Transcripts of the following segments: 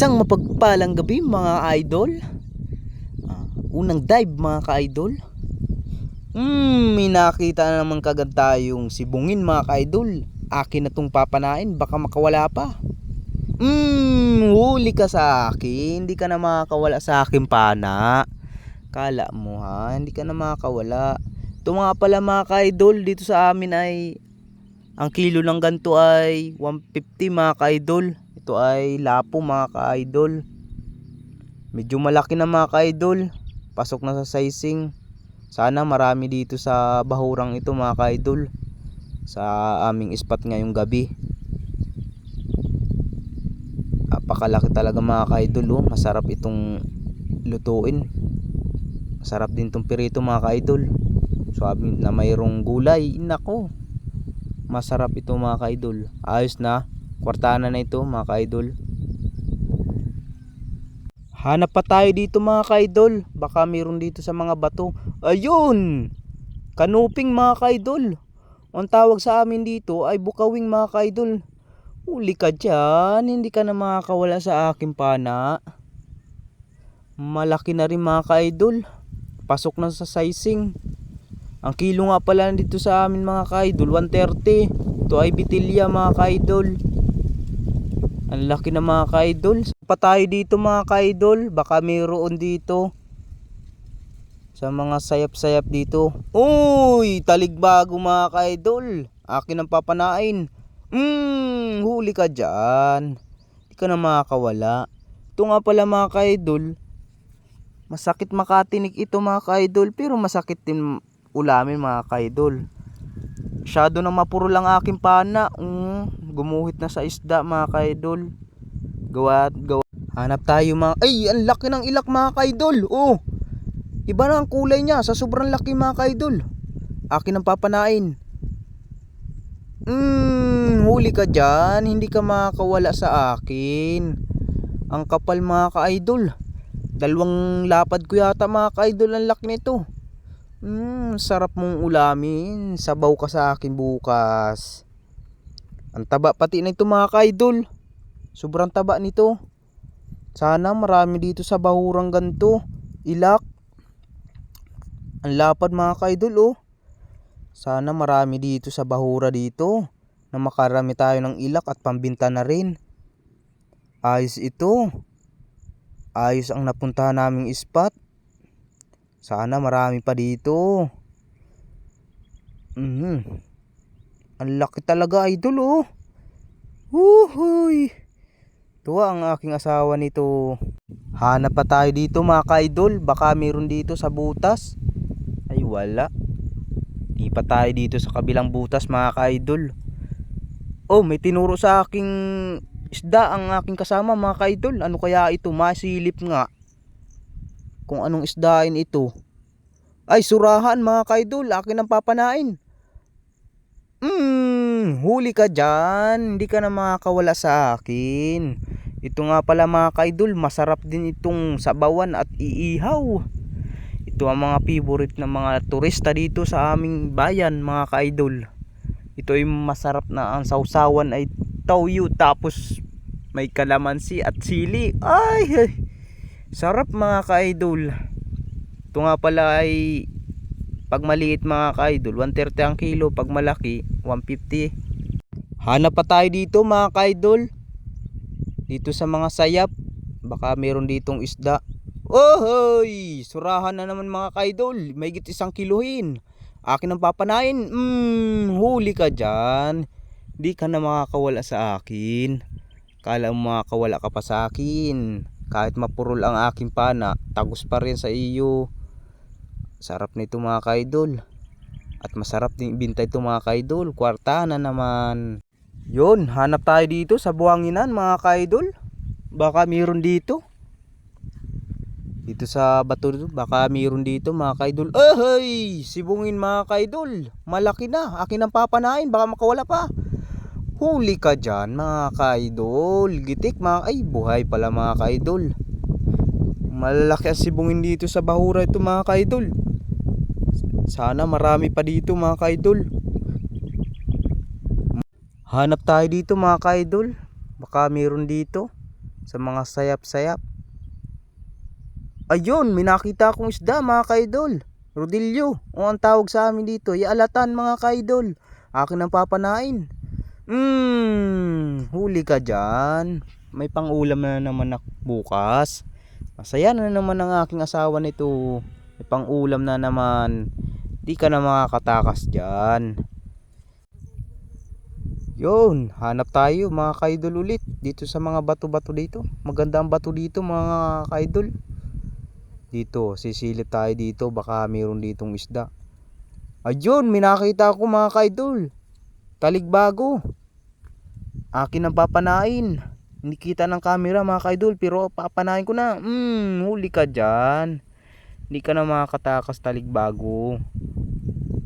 Isang mapagpalang gabi mga idol. Unang dive mga ka-idol. May nakita na naman kagad tayong sibungin mga ka-idol. Akin na tong papanain, baka makawala pa. Huli ka sa akin. Hindi ka na makakawala sa akin pana. Kala mo ha, hindi ka na makakawala. Ito nga pala mga ka-idol, dito sa amin ay ang kilo ng ganito ay 150 mga ka-idol. Ito ay lapo mga ka-idol. Medyo malaki na mga ka-idol. Pasok na sa sizing. Sana marami dito sa bahurang ito mga ka-idol, sa aming spot ngayong gabi. Napakalaki talaga mga ka-idol, oh. Masarap itong lutuin. Masarap din itong pirito mga ka-idol. Sabi na mayroong gulay. Nako, masarap ito mga ka-idol. Ayos na. Kwartana na ito mga ka-idol. Hanap pa tayo dito mga ka-idol. Baka mayroon dito sa mga bato. Ayun! Kanuping mga ka-idol. Ang tawag sa amin dito ay bukawing mga ka-idol. Huli ka dyan. Hindi ka na makakawala sa aking pana. Malaki na rin mga ka-idol. Pasok na sa sizing. Ang kilo nga pala dito sa amin mga ka-idol, 130. Ito ay bitilya mga ka-idol. Ang laki na mga ka-idol. Pa tayo dito mga ka-idol. Baka mayroon dito sa mga sayap-sayap dito. Uy, taligbago mga ka-idol. Akin ang papanain. Huli ka dyan. Hindi ka na makakawala. Ito nga pala mga ka-idol, masakit makatinik ito mga ka-idol, pero masakit din ulamin mga ka-idol. Masyado nang mapuro lang aking pana. Gumuhit na sa isda mga ka-idol. Gawa. Hanap tayo mga... Ay, ang laki ng ilak mga ka-idol. Oh, iba na ang kulay niya sa sobrang laki mga ka-idol. Akin ang papanain. Huli ka dyan. Hindi ka makakawala sa akin. Ang kapal mga ka-idol. Dalawang lapad ko yata mga ka-idol ang laki nito. Sarap mong ulamin. Sabaw ka sa akin bukas. Ang taba pati na ito mga ka-idol. Sobrang taba nito. Sana marami dito sa bahurang ganito. Ilak. Ang lapad mga ka-idol, oh. Sana marami dito sa bahura dito, na makarami tayo ng ilak at pambinta na rin. Ayos ito. Ayos ang napuntahan naming spot. Sana marami pa dito. Ang laki talaga idol, oh. Huhuy. Tuwa ang aking asawa nito. Hanap pa tayo dito mga ka-idol. Baka mayroon dito sa butas. Ay wala. Di pa tayo dito sa kabilang butas mga ka-idol. Oh, may tinuro sa aking isda ang aking kasama mga ka-idol. Ano kaya ito? Masilip nga kung anong isdain ito. Ay, surahan mga ka-idol. Akin ang papanain. Huli ka dyan. Hindi ka na makakawala sa akin. Ito nga pala mga ka-idol, masarap din itong sabawan at iihaw. Ito ang mga favorite ng mga turista dito sa aming bayan mga ka-idol. Ito ay masarap na ang sausawan ay toyo tapos may kalamansi at sili. Ay, sarap mga ka-idol. Ito nga pala ay pag maliit mga ka-idol 130 ang kilo, pag malaki 150. Hanap pa tayo dito mga ka-idol. Dito sa mga sayap, baka meron ditong isda. Ohoy, surahan na naman mga ka-idol. May higit 1 kilohin. Akin ang papanain. Huli ka dyan. Di ka na makakawala sa akin. Kala mo makakawala ka pa sa akin. Kahit mapurol ang aking pana, tagos pa rin sa iyo. Sarap nito mga ka-idol. At masarap din ibinta ito mga ka-idol. Kwarta na naman. Yun, hanap tayo dito sa buhanginan mga ka-idol. Baka mayroon dito. Dito sa bato dito, baka mayroon dito mga ka-idol. Ay, sibungin mga ka-idol. Malaki na. Akin ang papanain. Baka makawala pa. Huli ka dyan mga ka-idol. Gitik mga... Ay, buhay pala mga ka-idol. Malalaki ang sibungin dito sa bahura ito mga ka-idol. Sana marami pa dito mga ka-idol. Hanap tayo dito mga ka-idol. Baka mayroon dito. sa mga sayap-sayap. Ayun, may nakita akong isda mga kaidol. Rodilyo, o ang tawag sa amin dito, yaalatan mga kaidol. Akin ang papanain. Huli ka dyan. May pangulam na naman ako bukas. Masaya na naman ang aking asawa nito. May pangulam na naman. Di ka na makakatakas dyan. Yun, hanap tayo mga kaidol ulit. Dito sa mga bato-bato dito. Maganda ang bato dito mga kaidol. Dito, sisilip tayo dito. Baka mayroon ditong isda. Ayun, may nakita ako mga kaidol. Taligbago. Akin ang papanain. Hindi kita ng camera mga kaidol, pero papanain ko na. Huli ka dyan. Hindi ka na makakatakas taligbago.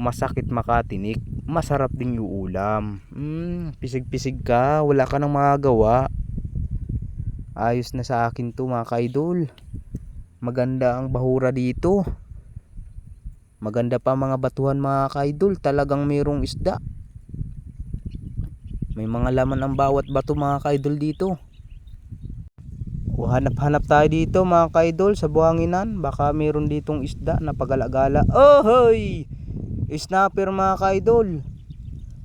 Masakit makatinik. Masarap din yung ulam. Pisig-pisig ka. Wala ka nang magagawa. Ayos na sa akin to mga kaidol. Maganda ang bahura dito. Maganda pa mga batuhan mga kaidol. Talagang mayroong isda. May mga laman ang bawat bato mga kaidol dito. O hanap-hanap tayo dito mga kaidol sa buhanginan. Baka mayroon ditong isda na pagala-gala. Oh hoy! Snapper mga kaidol.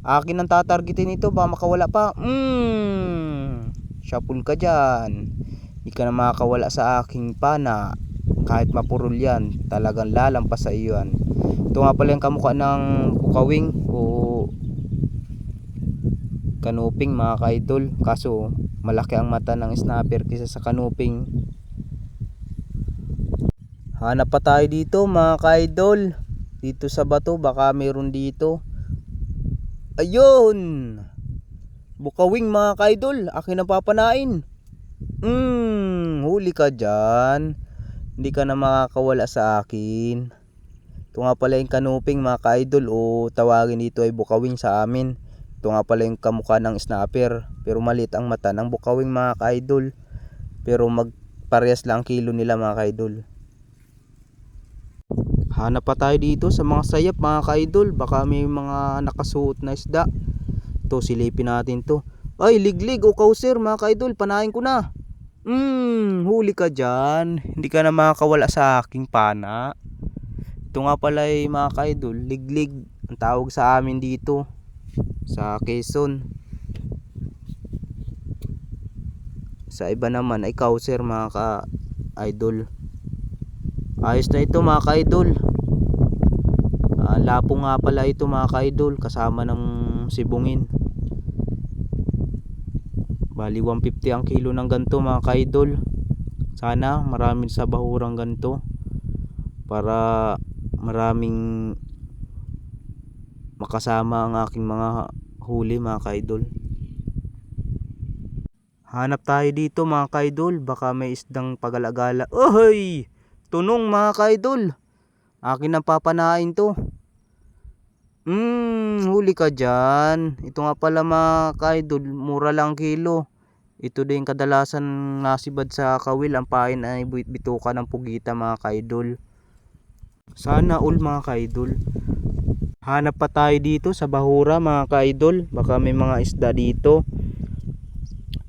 Akin ang tatargetin ito. Baka makawala pa. Syapul ka dyan. Di ka na makakawala sa aking pana. Kahit mapurol yan, talagang lalampas sa iyo yan. Ito nga pala yung kamukha ng bukawing o kanuping mga kaidol. Kaso malaki ang mata ng snapper kaysa sa kanuping. Hanap pa tayo dito mga kaidol. Dito sa bato baka meron dito. Ayun, bukawing mga kaidol. Akin ang papanain. Huli ka dyan. Hindi ka na makakawala sa akin. Ito nga pala yung kanuping mga kaidol, o tawagin dito ay bukawing sa amin. Ito nga pala yung kamukha ng snapper, pero maliit ang mata ng bukawing mga kaidol. Pero magparehas lang ang kilo nila mga kaidol. Hanap pa tayo dito sa mga sayap mga kaidol. Baka may mga nakasuot na isda. Ito, silipin natin to. Ay, liglig o kauser mga kaidol. Panahin ko na. Huli ka dyan. Hindi ka na makakawala sa aking pana. Ito nga pala ay mga kaidol, liglig ang tawag sa amin dito sa Quezon. Sa iba naman ay kauser mga ka-idol. Ayos na ito mga ka-idol. Lapo nga pala ito mga ka-idol, kasama ng sibungin. Bali 150 ang kilo ng ganito mga ka-idol. Sana marami sa bahurang ganito para maraming makasama ang aking mga huli mga ka-idol. Hanap tayo dito mga ka-idol. Baka may isdang pagalagala. Ohoy! Tunong mga ka-idol. Akin ang papanain to. Huli ka dyan. Ito nga pala mga ka-idol, mura lang kilo. Ito din kadalasan nasibad sa kawil. Ang pain ay bituka ng pugita mga ka-idol. Sana all mga ka-idol. Hanap pa tayo dito sa bahura mga ka-idol. Baka may mga isda dito.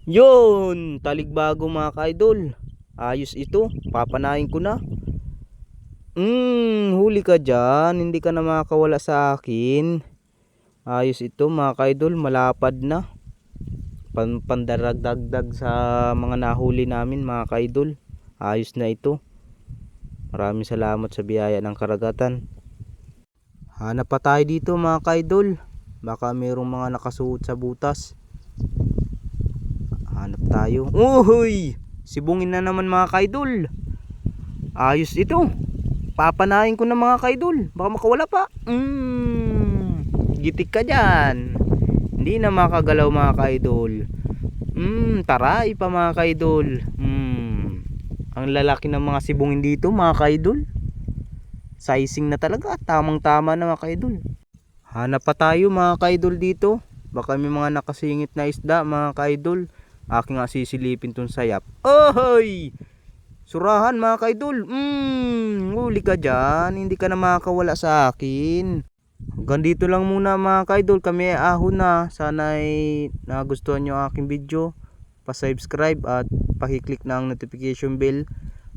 Yun, taligbago mga ka-idol. Ayos ito, papanain ko na. Huli ka dyan. Hindi ka na makakawala sa akin. Ayos ito mga ka-idol, malapad na. Pandaragdagdag sa mga nahuli namin mga ka-idol. Ayos na ito. Maraming salamat sa biyaya ng karagatan. Hanap pa tayo dito mga ka-idol. Baka mayroong mga nakasuot sa butas. Hanap tayo. Uy! Sibungin na naman mga ka-idol. Ayos ito. Papanain ko na mga ka-idol. Baka makawala pa. Gitik ka dyan. Hindi na makagalaw mga ka-idol. Taray pa mga ka-idol. Ang lalaki ng mga sibungin dito mga ka-idol. Sizing na talaga. Tamang tama na mga ka-idol. Hanap pa tayo mga ka-idol dito. Baka may mga nakasingit na isda mga ka-idol. Aking nga sisilipin tong sayap. Ohoy! Surahan mga ka-idol. Huli ka dyan. Hindi ka na makakawala sa akin. Hanggang dito lang muna mga ka-idol. Kami ay ahon na. Sana ay nagustuhan nyo ang aking video. pa-subscribe at paki-click na ang notification bell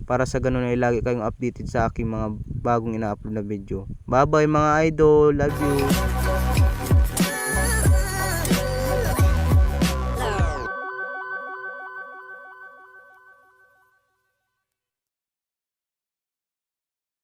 para sa ganun ay lagi kayong updated sa aking mga bagong ina-upload na video. Bye bye mga idol, love you.